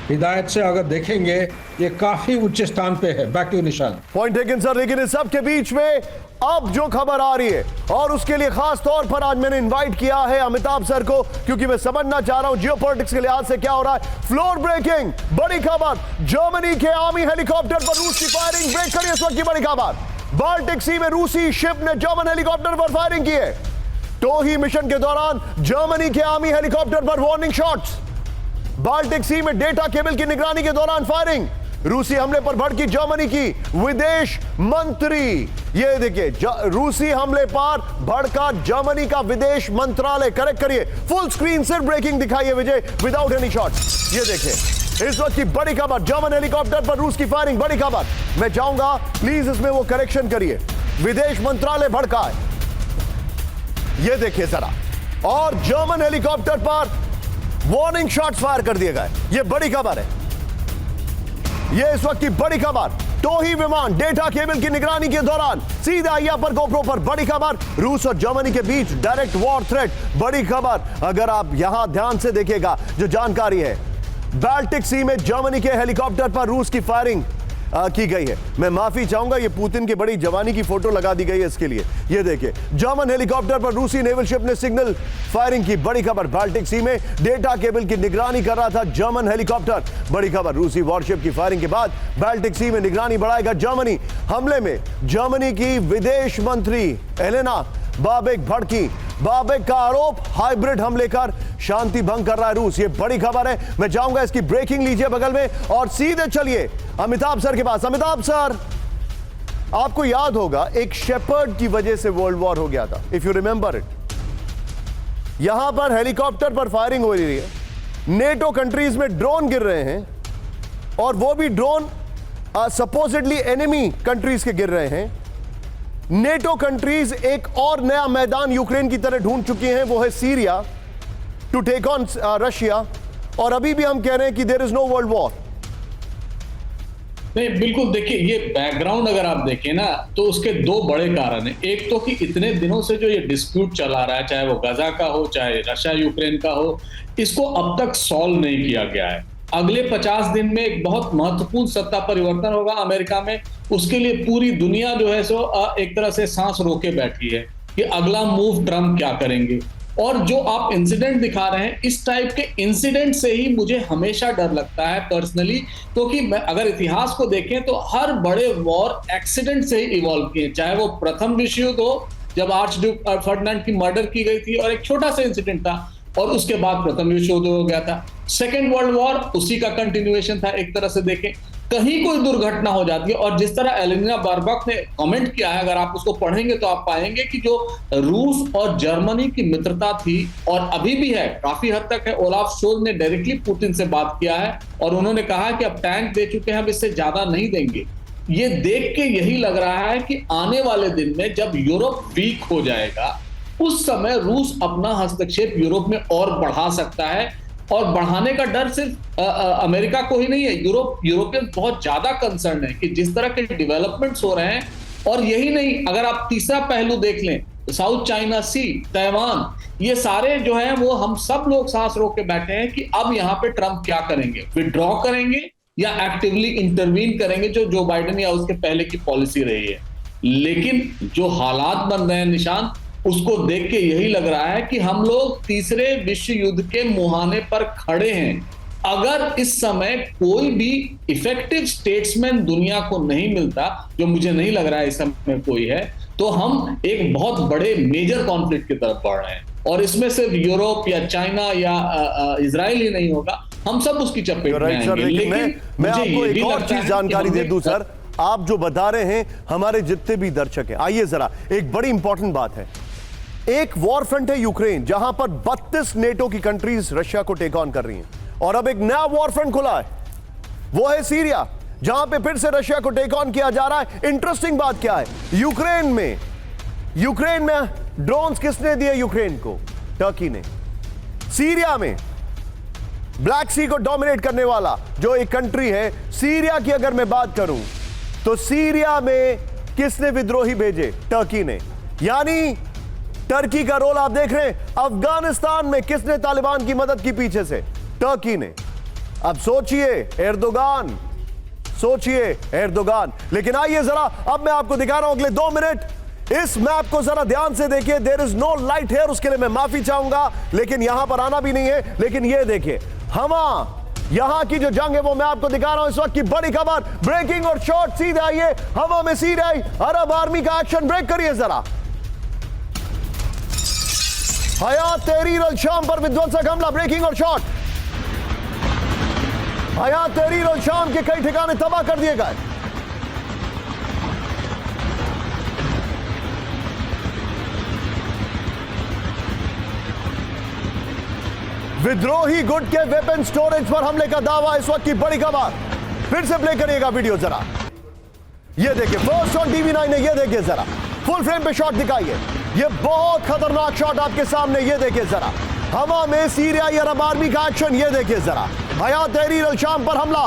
Speaker 2: हिदायत से अगर देखेंगे ये काफी उच्च स्थान पे है। बैक टू निशान।
Speaker 1: Point taken sir. लेकिन इस सब के बीच में अब जो खबर आ रही है, और उसके लिए खास तौर पर आज मैंने इनवाइट किया है अमिताभ सर को, क्योंकि मैं समझना चाह रहा हूं जियोपॉलिटिक्स के लिहाज से क्या हो रहा है। फ्लोर ब्रेकिंग बड़ी खबर, जर्मनी के आर्मी हेलीकॉप्टर पर रूस की फायरिंग। ब्रेक करिए इस वक्त की बड़ी खबर। बाल्टिक सी में रूसी शिप ने जर्मन हेलीकॉप्टर पर फायरिंग की है। टोही मिशन के दौरान जर्मनी के आर्मी हेलीकॉप्टर पर वार्निंग शॉट्स। बाल्टिक सी में डेटा केबल की निगरानी के दौरान फायरिंग। रूसी हमले पर भड़की जर्मनी की विदेश मंत्री। ये देखिए, रूसी हमले पर भड़का जर्मनी का विदेश मंत्रालय। करेक्ट करिए, फुल स्क्रीन सिर्फ ब्रेकिंग दिखाइए विजय, विदाउट एनी शॉट्स। ये देखिए इस वक्त की बड़ी खबर, जर्मन हेलीकॉप्टर पर रूस की फायरिंग। बड़ी खबर, मैं चाहूंगा प्लीज इसमें वो करेक्शन करिए, विदेश मंत्रालय भड़का है। ये देखिए जरा, और जर्मन हेलीकॉप्टर पर वार्निंग शॉट्स फायर कर दिए गए। ये बड़ी खबर है, ये इस वक्त की बड़ी खबर। टोही विमान डेटा केबल की निगरानी के दौरान सीधा आईया पर गोप्रो पर। बड़ी खबर, रूस और जर्मनी के बीच डायरेक्ट वॉर थ्रेट। बड़ी खबर, अगर आप यहां ध्यान से देखिएगा जो जानकारी है, बाल्टिक सी में जर्मनी के हेलीकॉप्टर पर रूस की फायरिंग की गई है। मैं माफी चाहूंगा, ये पुतिन की बड़ी जवानी की फोटो लगा दी गई है इसके लिए। ये देखिए, जर्मन हेलीकॉप्टर पर रूसी नेवल शिप ने सिग्नल फायरिंग की। बड़ी खबर, बाल्टिक सी में डेटा केबल की निगरानी कर रहा था जर्मन हेलीकॉप्टर। बड़ी खबर, रूसी वॉरशिप की फायरिंग के बाद बाल्टिक सी में निगरानी बढ़ाएगा जर्मनी। हमले में जर्मनी की विदेश मंत्री एलेना बाबेक भड़की। बाबेक का आरोप, हाइब्रिड हमले कर शांति भंग कर रहा है रूस। ये बड़ी खबर है। मैं चाहूंगा इसकी ब्रेकिंग लीजिए बगल में, और सीधे चलिए अमिताभ सर के पास। अमिताभ सर, आपको याद होगा एक शेपर्ड की वजह से वर्ल्ड वॉर हो गया था, इफ यू रिमेंबर इट। यहां पर हेलीकॉप्टर पर फायरिंग हो रही है, नेटो कंट्रीज में ड्रोन गिर रहे हैं, और वो भी ड्रोन सपोजिटली एनिमी कंट्रीज के गिर रहे हैं। नेटो कंट्रीज एक और नया मैदान यूक्रेन की तरह ढूंढ चुकी हैं, वो है Syria, to take on Russia. और अभी भी हम कह रहे हैं कि there is no world war.
Speaker 5: नहीं, बिल्कुल। देखिए, ये बैकग्राउंड अगर आप देखें ना, तो उसके दो बड़े कारण हैं। एक तो कि इतने दिनों से जो ये डिस्प्यूट चला रहा है, चाहे वो गाजा का हो, चाहे रशिया यूक्रेन का हो, इसको अब तक सॉल्व नहीं किया गया है। अगले 50 दिन में एक बहुत महत्वपूर्ण सत्ता परिवर्तन होगा अमेरिका में। उसके लिए पूरी दुनिया जो है सो एक तरह से सांस रोके बैठी है कि अगला मूव ट्रम्प क्या करेंगे। और जो आप इंसिडेंट दिखा रहे हैं, इस टाइप के इंसिडेंट से ही मुझे हमेशा डर लगता है पर्सनली, क्योंकि अगर इतिहास को देखें तो हर बड़े वॉर एक्सीडेंट से ही इवॉल्व किए। चाहे वो प्रथम विश्व युद्ध हो, जब आर्चड्यूक फर्डिनेंड की मर्डर की गई थी और एक छोटा सा इंसिडेंट था, और उसके बाद प्रथम विश्व युद्ध हो गया था। सेकेंड वर्ल्ड वॉर उसी का कंटिन्यूएशन था। एक तरह से देखें, कहीं कोई दुर्घटना हो जाती है, और जिस तरह एलेना बार्बक ने कमेंट किया है, अगर आप उसको पढ़ेंगे तो आप पाएंगे कि जो रूस और जर्मनी की मित्रता थी, और अभी भी है, काफी हद तक है। ओलाफ शोल्ज ने डायरेक्टली पुतिन से बात किया है, और उन्होंने कहा कि अब टैंक दे चुके हैं, अब इससे ज्यादा नहीं देंगे। ये देख के यही लग रहा है कि आने वाले दिन में जब यूरोप वीक हो जाएगा, उस समय रूस अपना हस्तक्षेप यूरोप में और बढ़ा सकता है। और बढ़ाने का डर सिर्फ अमेरिका को ही नहीं है, यूरोपियन बहुत ज्यादा कंसर्न है कि जिस तरह के डेवलपमेंट्स हो रहे हैं। और यही नहीं, अगर आप तीसरा पहलू देख लें, साउथ चाइना सी, ताइवान, ये सारे जो हैं वो हम सब लोग सांस रोक के बैठे हैं कि अब यहाँ पे ट्रंप क्या करेंगे, विड्रॉ करेंगे या एक्टिवली इंटरवीन करेंगे, जो जो बाइडेन या उसके पहले की पॉलिसी रही है। लेकिन जो हालात बन रहे हैं निशान, उसको देख के यही लग रहा है कि हम लोग तीसरे विश्व युद्ध के मुहाने पर खड़े हैं। अगर इस समय कोई भी इफेक्टिव स्टेट्समैन दुनिया को नहीं मिलता, जो मुझे नहीं लग रहा है इस समय कोई है, तो हम एक बहुत बड़े मेजर कॉन्फ्लिक्ट की तरफ बढ़ रहे हैं। और इसमें सिर्फ यूरोप या चाइना या इजराइल ही नहीं होगा, हम सब उसकी चपेट में आएंगे। लेकिन
Speaker 1: मैं आपको एक और चीज जानकारी दे दूं सर, आप जो बता रहे हैं, हमारे जितने भी दर्शक हैं, आइए जरा, एक बड़ी इंपॉर्टेंट बात है। एक वॉर फ्रंट है यूक्रेन, जहां पर 32 नेटो की कंट्रीज रशिया को टेक ऑन कर रही हैं, और अब एक नया वॉर फ्रंट खुला है, वो है सीरिया, जहां पे फिर से रशिया को टेक ऑन किया जा रहा है। इंटरेस्टिंग बात क्या है, यूक्रेन में ड्रोन्स किसने दिए यूक्रेन को? टर्की ने। सीरिया में ब्लैक सी को डोमिनेट करने वाला जो एक कंट्री है, सीरिया की अगर मैं बात करूं तो सीरिया में किसने विद्रोही भेजे? टर्की ने। यानी टर्की का रोल आप देख रहे हैं। अफगानिस्तान में किसने तालिबान की मदद की पीछे से? टर्की ने। अब सोचिए एर्दोगान, सोचिए एर्दोगान। लेकिन आइए जरा अब मैं आपको दिखा रहा हूं अगले 2 मिनट इस मैप को जरा ध्यान से देखिए। There is no light here, उसके लिए मैं माफी चाहूंगा, लेकिन यहां पर आना भी नहीं है। लेकिन ये देखिए हवा, यहां की जो जंग है वो मैं आपको दिखा रहा हूं। इस वक्त की बड़ी खबर, ब्रेकिंग और शॉट। सीधे आइए, हवा में सीधे आई अरब आर्मी का एक्शन। ब्रेक करिए जरा। हयात तहरीर अल शाम पर विध्वंसक हमला, ब्रेकिंग और शॉट। हयात तहरीर अल शाम के कई ठिकाने तबाह कर दिए गए। विद्रोही गुट के वेपन स्टोरेज पर हमले का दावा, इस वक्त की बड़ी खबर। फिर से प्ले करिएगा वीडियो जरा। ये देखिए फर्स्ट ऑन टीवी9 ने, ये देखिए जरा फुल फ्रेम पे शॉट दिखाइए। ये बहुत खतरनाक शॉट आपके सामने, ये देखिए जरा हवा में सीरियाई अरब आर्मी का एक्शन। ये देखिए जरा हयात तहरीर अल शाम पर हमला,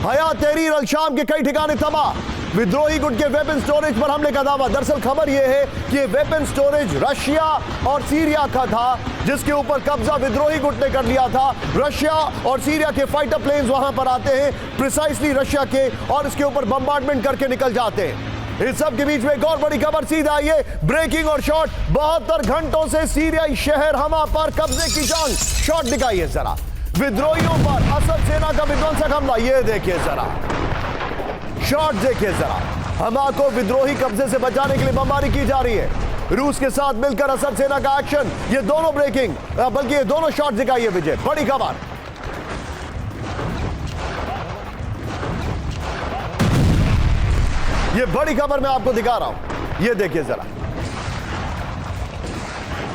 Speaker 1: हयात तहरीर अल शाम के कई ठिकाने तबाह। विद्रोही गुट के वेपन स्टोरेज पर हमले का दावा। दरअसल खबर यह है कि ये वेपन स्टोरेज रशिया और सीरिया का था, जिसके ऊपर कब्जा विद्रोही गुट ने कर लिया था। रशिया और सीरिया के फाइटर प्लेन्स वहां पर आते हैं, प्रिसाइसली रशिया के, और इसके ऊपर बम्बार्डमेंट करके निकल जाते हैं। इस सब के बीच में एक और बड़ी खबर, सीधा आइए ब्रेकिंग और शॉट। 72 घंटों से सीरियाई शहर हमा पर कब्जे की जंग। शॉट दिखाइए जरा, विद्रोहियों पर असद सेना का विध्वंसक हमला। ये देखिए जरा शॉट, देखिए जरा हमा को विद्रोही कब्जे से बचाने के लिए बमबारी की जा रही है। रूस के साथ मिलकर असद सेना का एक्शन। ये दोनों ब्रेकिंग, बल्कि ये दोनों शॉट दिखाइए विजय। बड़ी खबर, ये बड़ी खबर मैं आपको दिखा रहा हूं। ये देखिए जरा।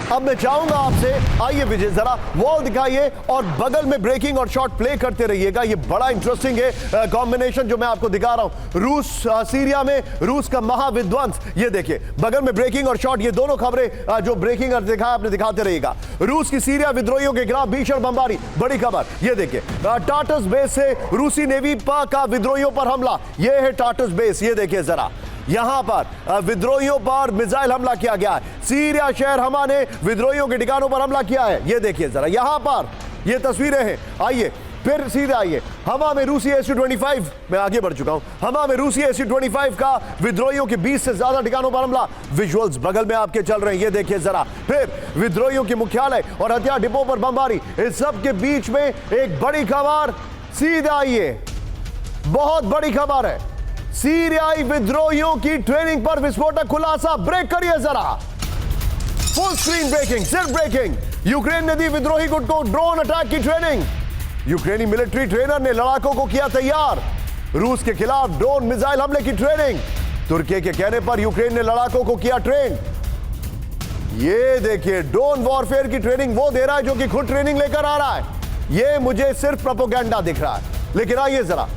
Speaker 1: अब मैं चाहूंगा आपसे, आइए विजय जरा वॉल दिखाइए और बगल में ब्रेकिंग और शॉट प्ले करते रहिएगा। ये बड़ा इंटरेस्टिंग है कॉम्बिनेशन जो मैं आपको दिखा रहा हूं। रूस सीरिया में रूस का महाविध्वंस। ये देखिए बगल में ब्रेकिंग और शॉट, ये दोनों खबरें जो ब्रेकिंग और दिखाया आपने दिखाते रहिएगा। रूस की सीरिया विद्रोहियों के खिलाफ भीषण बमबारी, बड़ी खबर। ये देखिए टाटस बेस से रूसी नेवी का विद्रोहियों पर हमला। ये है टाटस बेस, ये देखिए जरा यहां पर विद्रोहियों पर मिसाइल हमला किया गया है। सीरिया शहर हमा ने विद्रोहियों के ठिकानों पर हमला किया है। ये देखिए जरा यहां पर ये तस्वीरें हैं। आइए फिर सीधे आइए, हमा में रूसी SU-25, मैं आगे बढ़ चुका हूं, हमा में रूसी SU-25 का विद्रोहियों के 20 से ज्यादा ठिकानों पर हमला। विजुअल्स बगल में आपके चल रहे हैं, ये देखिए जरा। फिर विद्रोहियों के मुख्यालय और हथियार डिपो पर बमबारी। इस सब के बीच में एक बड़ी खबर, सीधे आइए, बहुत बड़ी खबर है। सीरियाई विद्रोहियों की ट्रेनिंग पर विस्फोटक खुलासा। ब्रेक करिए जरा, फुल स्क्रीन ब्रेकिंग, सिर्फ ब्रेकिंग। यूक्रेन ने दी विद्रोही गुट को ड्रोन अटैक की ट्रेनिंग। यूक्रेनी मिलिट्री ट्रेनर ने लड़ाकों को किया तैयार। रूस के खिलाफ ड्रोन मिसाइल हमले की ट्रेनिंग। तुर्की के कहने पर यूक्रेन ने लड़ाकों को किया ट्रेन। ये देखिए ड्रोन वॉरफेयर की ट्रेनिंग वो दे रहा है जो कि खुद ट्रेनिंग लेकर आ रहा है। ये मुझे सिर्फ प्रोपेगेंडा दिख रहा है। लेकिन आइए जरा,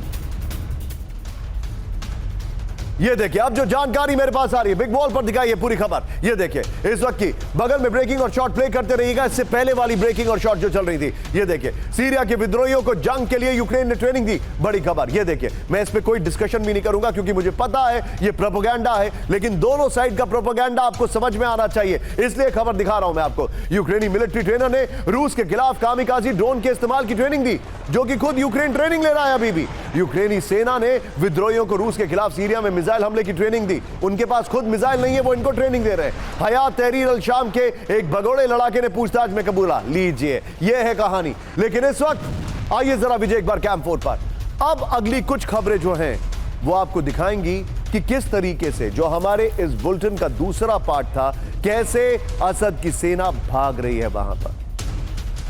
Speaker 1: ये देखिए अब जो जानकारी मेरे पास आ रही है, बिग वॉल पर दिखाइए पूरी खबर। ये देखिए इस वक्त की बगल में ब्रेकिंग और शॉट प्ले करते रहिएगा। इससे पहले वाली ब्रेकिंग और शॉट जो चल रही थी, ये देखिए सीरिया के विद्रोहियों को जंग के लिए यूक्रेन ने ट्रेनिंग दी। बड़ी खबर, ये देखिए। मैं इस पे कोई डिस्कशन भी नहीं करूंगा क्योंकि मुझे पता है ये प्रोपेगेंडा है, लेकिन दोनों साइड का प्रोपेगेंडा आपको समझ में आना चाहिए, इसलिए खबर दिखा रहा हूं मैं आपको। यूक्रेनी मिलिट्री ट्रेनर ने रूस के खिलाफ कामिकाजी ड्रोन के इस्तेमाल की ट्रेनिंग दी, जो कि खुद यूक्रेन ट्रेनिंग ले रहा है अभी भी। यूक्रेनी सेना ने विद्रोहियों को रूस के खिलाफ सीरिया में मिसाइल हमले की ट्रेनिंग दी। उनके पास खुद मिसाइल नहीं है, वो इनको ट्रेनिंग दे रहे हैं। हयात तहरीर अल शाम के एक भगोड़े लड़ाके ने पूछताछ में कबूला। लीजिए ये है कहानी। लेकिन इस वक्त आइए जरा विजय एक बार कैंप 4 पर। अब अगली कुछ खबरें जो हैं वो आपको दिखाएंगी कि किस तरीके से, जो हमारे इस बुलेटिन का दूसरा पार्ट था, कैसे असद की सेना भाग रही है वहां पर।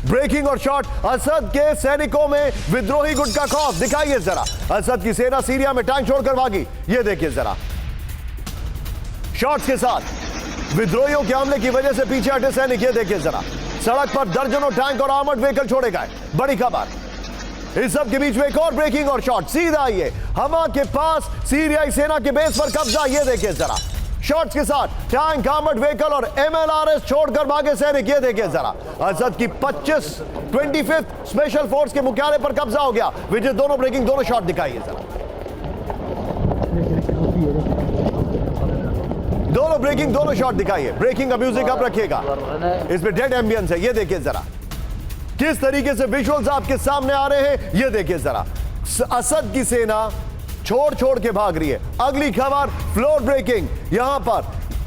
Speaker 1: ब्रेकिंग और शॉट, असद के सैनिकों में विद्रोही गुट का खौफ। दिखाइए जरा, असद की सेना सीरिया में टैंक छोड़कर भागी। ये देखिए जरा शॉट्स के साथ विद्रोहियों के हमले की वजह से पीछे हटे सैनिक। ये देखिए जरा सड़क पर दर्जनों टैंक और आर्मर्ड व्हीकल छोड़े गए। बड़ी खबर। इस सब के बीच में एक और ब्रेकिंग और शॉट। सीधा आइए, हमा के पास सीरियाई सेना के बेस पर कब्जा। ये देखिए जरा शॉट्स के साथ टैंक, आर्मर्ड व्हीकल और MLRS छोड़कर भागे सैनिक। ये देखिए जरा असद की 25th स्पेशल फोर्स के मुख्यालय पर कब्जा हो गया। विजय दोनों ब्रेकिंग, दोनों शॉट दिखाइए जरा। दोनों ब्रेकिंग, दोनों शॉट दिखाइए। ब्रेकिंग का म्यूजिक आप रखिएगा, इसमें डेड एम्बियंस है। ये देखिए जरा किस तरीके से विजुअल्स आपके सामने आ रहे हैं। ये देखिए जरा, असद की सेना छोड़ छोड़ के भाग रही है। अगली खबर फ्लोर ब्रेकिंग यहां पर।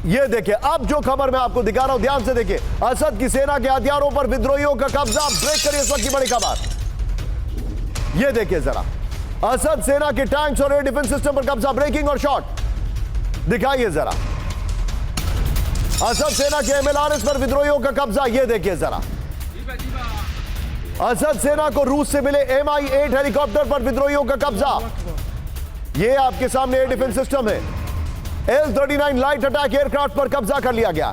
Speaker 1: ये देखिए, अब जो खबर मैं आपको दिखा रहा हूं, ध्यान से देखिए। असद की सेना के हथियारों पर विद्रोहियों का कब्जा। ब्रेक करिए इस वक्त की बड़ी खबर। ये देखिए जरा, असद सेना के टैंक्स और एयर डिफेंस सिस्टम पर कब्जा। ब्रेकिंग और शॉट दिखाइए जरा। असद सेना के एमएलआरएस पर विद्रोहियों का कब्जा। ये देखिए जरा, असद सेना को रूस से मिले MI-8 हेलीकॉप्टर पर विद्रोहियों का कब्जा। ये आपके सामने एयर डिफेंस सिस्टम है। L-39 लाइट अटैक एयरक्राफ्ट पर कब्जा कर लिया गया।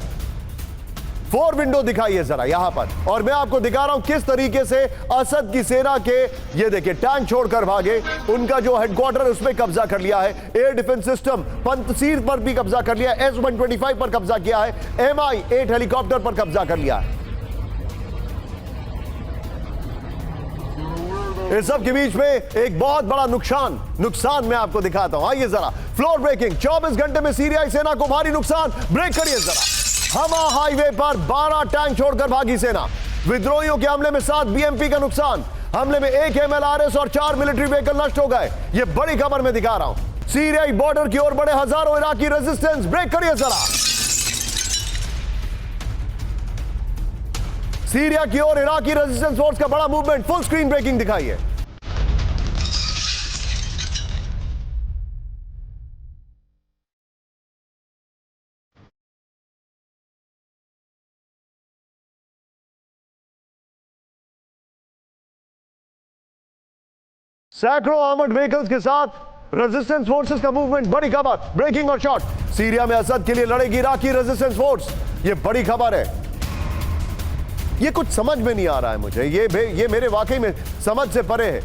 Speaker 1: 4 विंडो दिखाइए जरा यहां पर, और मैं आपको दिखा रहा हूं किस तरीके से असद की सेना के, ये देखिए, टैंक छोड़कर भागे। उनका जो हेडक्वार्टर उसमें कब्जा कर लिया है। एयर डिफेंस सिस्टम पंतसीर पर भी कब्जा कर लिया है। S-125 पर कब्जा किया है। MI-8 हेलीकॉप्टर पर कब्जा कर लिया है। इस सब के बीच में एक बहुत बड़ा नुकसान मैं आपको दिखाता हूं। आइए जरा, फ्लोर ब्रेकिंग। 24 घंटे में सीरियाई सेना को भारी नुकसान। ब्रेक करिए जरा। हमा हाईवे पर 12 टैंक छोड़कर भागी सेना। विद्रोहियों के हमले में 7 BMP का नुकसान। हमले में 1 MLRS और 4 मिलिट्री व्हीकल नष्ट हो गए। यह बड़ी खबर मैं दिखा रहा हूं। सीरियाई बॉर्डर की ओर बढ़े हजारों इराकी रेजिस्टेंस। ब्रेक करिए जरा। सीरिया की ओर इराकी रेजिस्टेंस फोर्स का बड़ा मूवमेंट। फुल स्क्रीन ब्रेकिंग दिखाइए। सैकड़ों आर्मर्ड व्हीकल्स के साथ रेजिस्टेंस फोर्सेस का मूवमेंट। बड़ी खबर, ब्रेकिंग और शॉट। सीरिया में असद के लिए लड़ेगी इराकी रेजिस्टेंस फोर्स। यह बड़ी खबर है। ये कुछ समझ में नहीं आ रहा है मुझे। ये मेरे वाकई में समझ से परे है।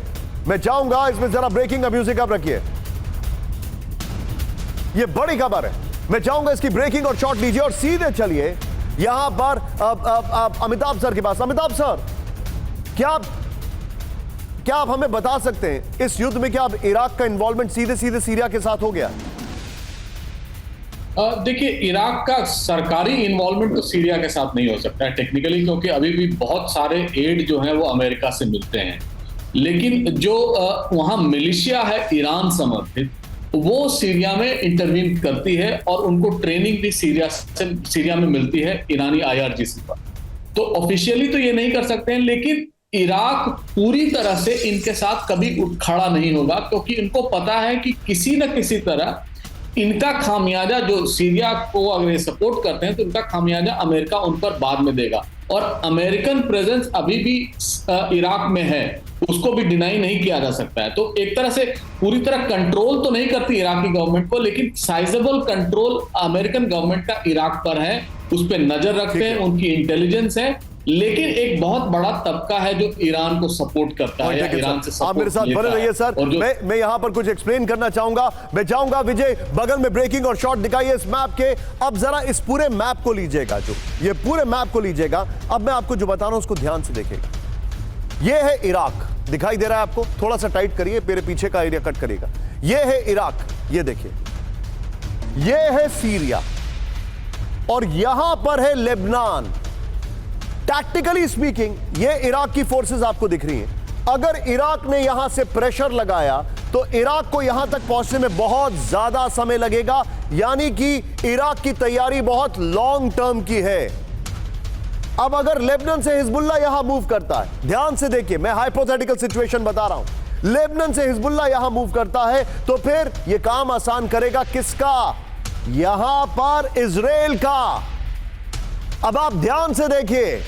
Speaker 1: मैं चाहूंगा इसमें जरा ब्रेकिंग का म्यूजिक आप रखिए। ये बड़ी खबर है। मैं चाहूंगा इसकी ब्रेकिंग और शॉट लीजिए और सीधे चलिए यहां पर अमिताभ सर के पास। अमिताभ सर, क्या आप हमें बता सकते हैं इस युद्ध में क्या अब इराक का इन्वॉल्वमेंट सीधे सीधे सीरिया के साथ हो गया?
Speaker 5: देखिए, इराक का सरकारी इन्वॉल्वमेंट तो सीरिया के साथ नहीं हो सकता है टेक्निकली, क्योंकि अभी भी बहुत सारे एड जो हैं वो अमेरिका से मिलते हैं। लेकिन जो वहां मिलिशिया है ईरान समर्थित, वो सीरिया में इंटरवीन करती है और उनको ट्रेनिंग भी सीरिया में मिलती है ईरानी IRGC पर। तो ऑफिशियली तो ये नहीं कर सकते हैं, लेकिन इराक पूरी तरह से इनके साथ कभी खड़ा नहीं होगा, क्योंकि इनको पता है कि किसी न किसी तरह इनका खामियाजा, जो सीरिया को अगर सपोर्ट करते हैं तो इनका खामियाजा अमेरिका उन पर बाद में देगा। और अमेरिकन प्रेजेंस अभी भी इराक में है, उसको भी डिनाई नहीं किया जा सकता है। तो एक तरह से पूरी तरह कंट्रोल तो नहीं करती इराकी गवर्नमेंट को, लेकिन साइजेबल कंट्रोल अमेरिकन गवर्नमेंट का इराक पर है। उस पर नजर रखते हैं, उनकी इंटेलिजेंस है। लेकिन एक बहुत बड़ा तबका है जो ईरान को सपोर्ट करता है, या ईरान से सपोर्ट।
Speaker 1: आप मेरे साथ बने रहिए सर। मैं यहां पर कुछ एक्सप्लेन करना चाहूंगा। मैं चाहूंगा विजय बगल में ब्रेकिंग और शॉट दिखाइए इस मैप के। अब जरा इस पूरे मैप को लीजिएगा, जो ये पूरे मैप को लीजिएगा। अब मैं आपको जो बता रहा हूं उसको ध्यान से देखिएगा। ये है इराक, दिखाई दे रहा है आपको? थोड़ा सा टाइट करिए, मेरे पीछे का एरिया कट करिएगा। ये है इराक, ये देखिए। ये है सीरिया और यहां पर है लेबनान। टैक्टिकली स्पीकिंग ये इराक की फोर्सेस आपको दिख रही हैं। अगर इराक ने यहां से प्रेशर लगाया तो इराक को यहां तक पहुंचने में बहुत ज्यादा समय लगेगा, यानी कि इराक की तैयारी बहुत लॉन्ग टर्म की है। अब अगर लेबनान से हिजबुल्लाह यहां मूव करता है, ध्यान से देखिए, मैं हाइपोथेटिकल सिचुएशन बता रहा हूं। लेबनान से हिजबुल्लाह यहां मूव करता है तो फिर यह काम आसान करेगा किसका? यहां पर इजराइल का। अब आप ध्यान से देखिए,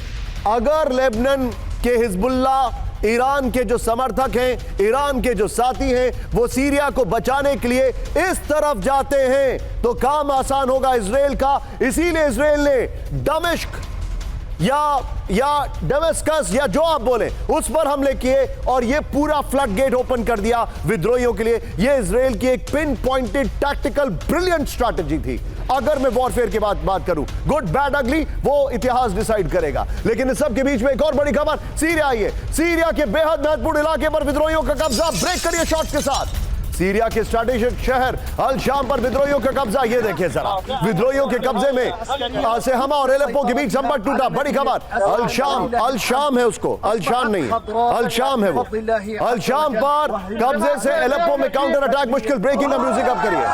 Speaker 1: अगर लेबनान के हिजबुल्लाह, ईरान के जो समर्थक हैं, ईरान के जो साथी हैं, वो सीरिया को बचाने के लिए इस तरफ जाते हैं तो काम आसान होगा इजराइल का। इसीलिए इजराइल ने दमिश्क या डेमेस्कस या जो आप बोले उस पर हमले किए और ये पूरा फ्लड गेट ओपन कर दिया विद्रोहियों के लिए। ये इजराइल की एक pin pointed tactical brilliant strategy थी। अगर मैं वॉरफेयर की बात करूं, गुड बैड अगली, वो इतिहास डिसाइड करेगा। लेकिन इस सब के बीच में एक और बड़ी खबर सीरिया आई है। सीरिया के बेहद महत्वपूर्ण इलाके पर विद्रोहियों का कब्जा। ब्रेक करिए शॉट्स के साथ। सीरिया के स्ट्रैटेजिक शहर अल शाम पर विद्रोहियों का कब्जा। ये देखिए जरा, विद्रोहियों के कब्जे में से हमा और एलेप्पो के बीच संपर्क टूटा। बड़ी खबर, अल शाम है, उसको अल शाम नहीं है, अल शाम है वो। अल शाम पर कब्जे से एलेप्पो में काउंटर अटैक मुश्किल। ब्रेकिंग म्यूजिक अब करिए।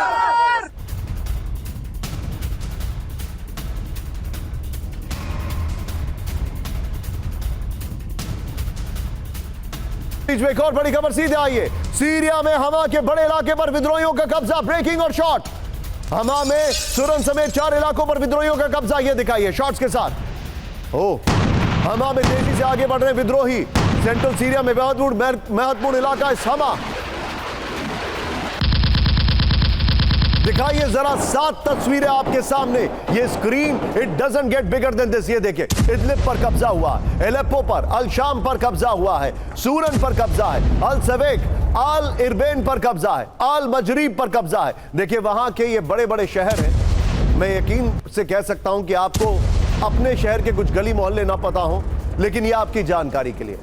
Speaker 1: बीच में एक और बड़ी खबर सीधे आई है। सीरिया में हमा के बड़े इलाके पर विद्रोहियों का कब्जा। ब्रेकिंग और शॉट। हमा में सुरन समेत 4 इलाकों पर विद्रोहियों का कब्जा। यह दिखाइए शॉट्स के साथ। हमा में तेजी से आगे बढ़ रहे विद्रोही। सेंट्रल सीरिया में महत्वपूर्ण इलाका है हमा। दिखाइए जरा 7 तस्वीरें आपके सामने। ये screen it doesn't get bigger than this. ये देखिए, इदलिब पर कब्जा हुआ, एलेप्पो पर, अल शाम पर कब्जा हुआ है, सूरन पर कब्जा है, अल सवेक, अल इरबेन पर कब्जा है, अल मजरीब पर कब्जा है। देखिए वहां के ये बड़े बड़े शहर हैं। मैं यकीन से कह सकता हूं कि आपको अपने शहर के कुछ गली मोहल्ले ना पता हो, लेकिन ये आपकी जानकारी के लिए।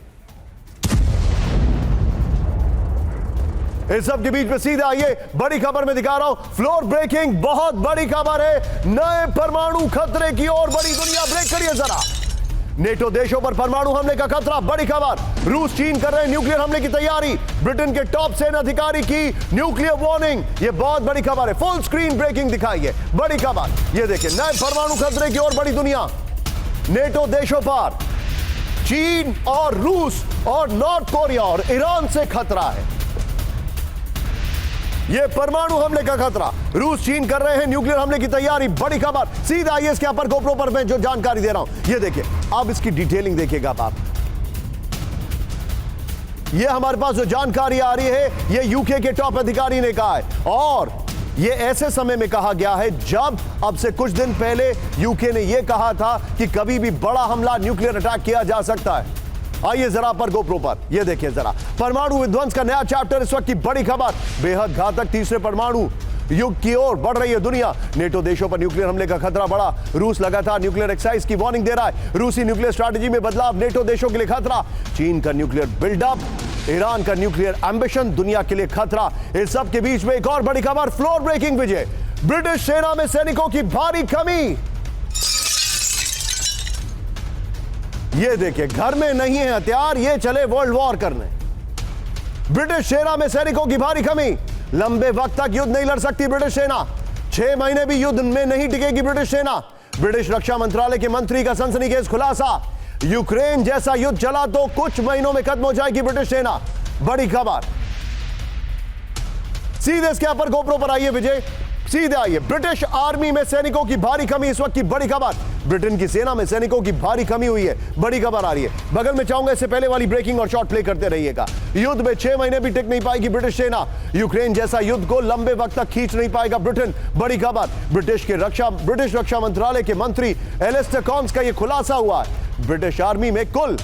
Speaker 1: इस सब के बीच में सीधा आइए बड़ी खबर में दिखा रहा हूं। फ्लोर ब्रेकिंग, बहुत बड़ी खबर है। नए परमाणु खतरे की ओर बड़ी दुनिया। ब्रेक करिए जरा। नेटो देशों पर परमाणु हमले का खतरा। बड़ी खबर, रूस चीन कर रहे हैं न्यूक्लियर हमले की तैयारी। ब्रिटेन के टॉप सेना अधिकारी की न्यूक्लियर वार्निंग। यह बहुत बड़ी खबर है। फुल स्क्रीन ब्रेकिंग दिखाइए। बड़ी खबर, यह देखिए, नए परमाणु खतरे की ओर बड़ी दुनिया। नेटो देशों पर चीन और रूस और नॉर्थ कोरिया और ईरान से खतरा है। यह परमाणु हमले का खतरा। रूस चीन कर रहे हैं न्यूक्लियर हमले की तैयारी। बड़ी खबर, सीधा आइए इसके अपर गोप्रो पर मैं जो जानकारी दे रहा हूं। यह देखिए, अब इसकी डिटेलिंग देखिएगा आप। यह हमारे पास जो जानकारी आ रही है, यह यूके के टॉप अधिकारी ने कहा है, और यह ऐसे समय में कहा गया है जब अब से कुछ दिन पहले यूके ने यह कहा था कि कभी भी बड़ा हमला, न्यूक्लियर अटैक किया जा सकता है। आइए जरा पर गोप्रो पर, यह देखिए जरा, परमाणु विध्वंस का नया चैप्टर। इस वक्त की बड़ी खबर, बेहद घातक तीसरे परमाणु युग की ओर बढ़ रही है दुनिया। नेटो देशों पर न्यूक्लियर हमले का खतरा बढ़ा। रूस लगातार न्यूक्लियर एक्साइज की वार्निंग दे रहा है। रूसी न्यूक्लियर स्ट्रैटेजी में बदलाव नेटो देशों के लिए खतरा। चीन का न्यूक्लियर बिल्डअप, ईरान का न्यूक्लियर एम्बिशन दुनिया के लिए खतरा। इस सब के बीच में एक और बड़ी खबर, फ्लोर ब्रेकिंग विजय। ब्रिटिश सेना में सैनिकों की भारी कमी। ये देखिए, घर में नहीं है हथियार, ये चले वर्ल्ड वॉर करने। ब्रिटिश सेना में सैनिकों की भारी कमी। लंबे वक्त तक युद्ध नहीं लड़ सकती ब्रिटिश सेना। 6 महीने भी युद्ध में नहीं टिकेगी ब्रिटिश सेना। ब्रिटिश रक्षा मंत्रालय के मंत्री का सनसनीखेज खुलासा। यूक्रेन जैसा युद्ध चला तो कुछ महीनों में खत्म हो जाएगी ब्रिटिश सेना। बड़ी खबर, सीधे इसके अपर गोप्रो पर आइए विजय, सीधे आइए। ब्रिटिश आर्मी में सैनिकों की भारी कमी। इस वक्त की बड़ी खबर, ब्रिटेन की सेना में सैनिकों की भारी कमी हुई है। बड़ी खबर आ रही है। बगल में चाहूंगा इससे पहले वाली ब्रेकिंग और शॉट प्ले करते रहिएगा। युद्ध में 6 महीने भी टिक नहीं पाएगी ब्रिटिश सेना। यूक्रेन जैसा युद्ध को लंबे वक्त तक खींच नहीं पाएगा ब्रिटेन। बड़ी खबर, ब्रिटिश रक्षा मंत्रालय के मंत्री एलिस्टर कॉम्स का यह खुलासा हुआ है। ब्रिटिश आर्मी में कुल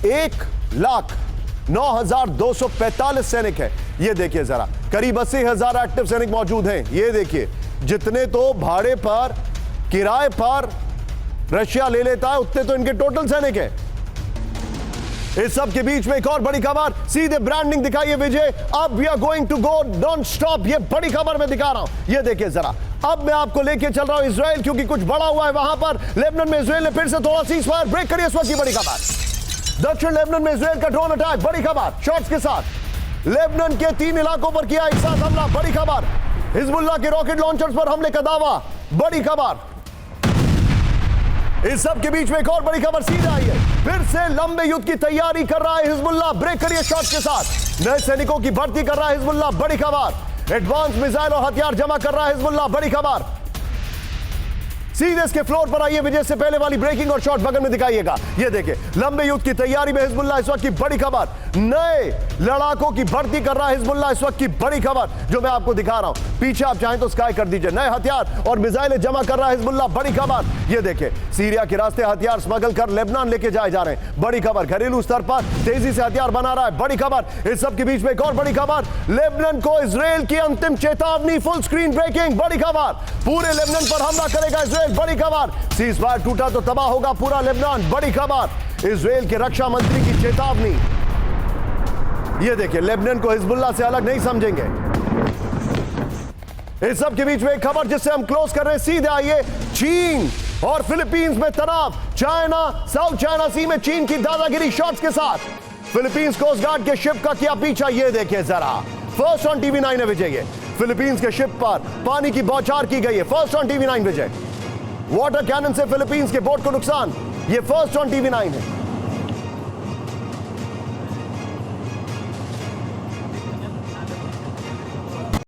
Speaker 1: 1,09,245 सैनिक है। ये देखिए जरा, करीब 80,000 एक्टिव सैनिक मौजूद हैं। ये देखिए, जितने तो भाड़े पर, किराए पर रशिया ले लेता है, उतने तो इनके टोटल सैनिक है। इस सब के बीच में एक और बड़ी खबर, सीधे ब्रांडिंग दिखाइए विजय। अब we are going to go don't stop. ये बड़ी खबर मैं दिखा रहा हूं। ये देखिए जरा, अब मैं आपको लेके चल रहा हूं इजराइल, क्योंकि कुछ बड़ा हुआ है वहां पर। लेबनान में इजराइल ने फिर से थोड़ा सीज फायर। ब्रेक करिए इस वक्त की बड़ी खबर। दक्षिण लेबनान में इजराइल का ड्रोन अटैक। बड़ी खबर शॉट्स के साथ। लेबनान के 3 इलाकों पर किया एक साथ हमला। बड़ी खबर, हिजबुल्लाह के रॉकेट लॉन्चर्स पर हमले का दावा। बड़ी खबर, इस सब के बीच में एक और बड़ी खबर सीधे आई है। फिर से लंबे युद्ध की तैयारी कर रहा है हिजबुल्लाह। ब्रेक करिए शॉट्स के साथ। नए सैनिकों की भर्ती कर रहा है हिजबुल्लाह। बड़ी खबर, एडवांस मिसाइल और हथियार जमा कर रहा है हिजबुल्लाह। बड़ी खबर, सीधे इसके फ्लोर पर आइए विजय। से पहले वाली ब्रेकिंग और शॉट बगल में दिखाइएगा। ये देखिए, लंबे युद्ध की तैयारी में हिजबुल्लाह। इस वक्त की बड़ी खबर, नए लड़ाकों की भर्ती कर रहा है हिजबुल्लाह। इस वक्त की बड़ी खबर जो मैं आपको दिखा रहा हूं, पीछे आप चाहें तो स्काई कर दीजिए। नए हथियार और मिसाइलें जमा कर रहा है हिजबुल्लाह। बड़ी खबर, ये देखिए, सीरिया के रास्ते हथियार स्मगल कर लेबनान लेके जाए जा रहे हैं। बड़ी खबर, घरेलू स्तर पर तेजी से हथियार बना रहा है। बड़ी खबर, इस सब के बीच में एक और बड़ी खबर, लेबनान को इजराइल की अंतिम चेतावनी। Full screen breaking. बड़ी खबर, पूरे लेबनान पर हमला करेगा इजराइल। बड़ी खबर, सीज फायर टूटा तो तबाह होगा पूरा लेबनान। बड़ी खबर, इजराइल के रक्षा मंत्री की चेतावनी। यह देखिए, लेबनान को हिजबुल्लाह से अलग नहीं समझेंगे। इस सब के बीच में एक खबर जिससे हम क्लोज कर रहे हैं, सीधे आइए चीन और फिलीपींस में तनाव। चाइना साउथ चाइना सी में चीन की दादागिरी शॉट्स के साथ फिलीपींस कोस्ट गार्ड के शिप का किया पीछा। ये देखिए जरा, फर्स्ट ऑन टीवी 9 है विजय। ये फिलीपींस के शिप पर पानी की बौछार की गई है, first on TV 9 Vijay. Water cannon से फिलीपींस के बोट को नुकसान, ये फर्स्ट ऑन टीवी 9 है।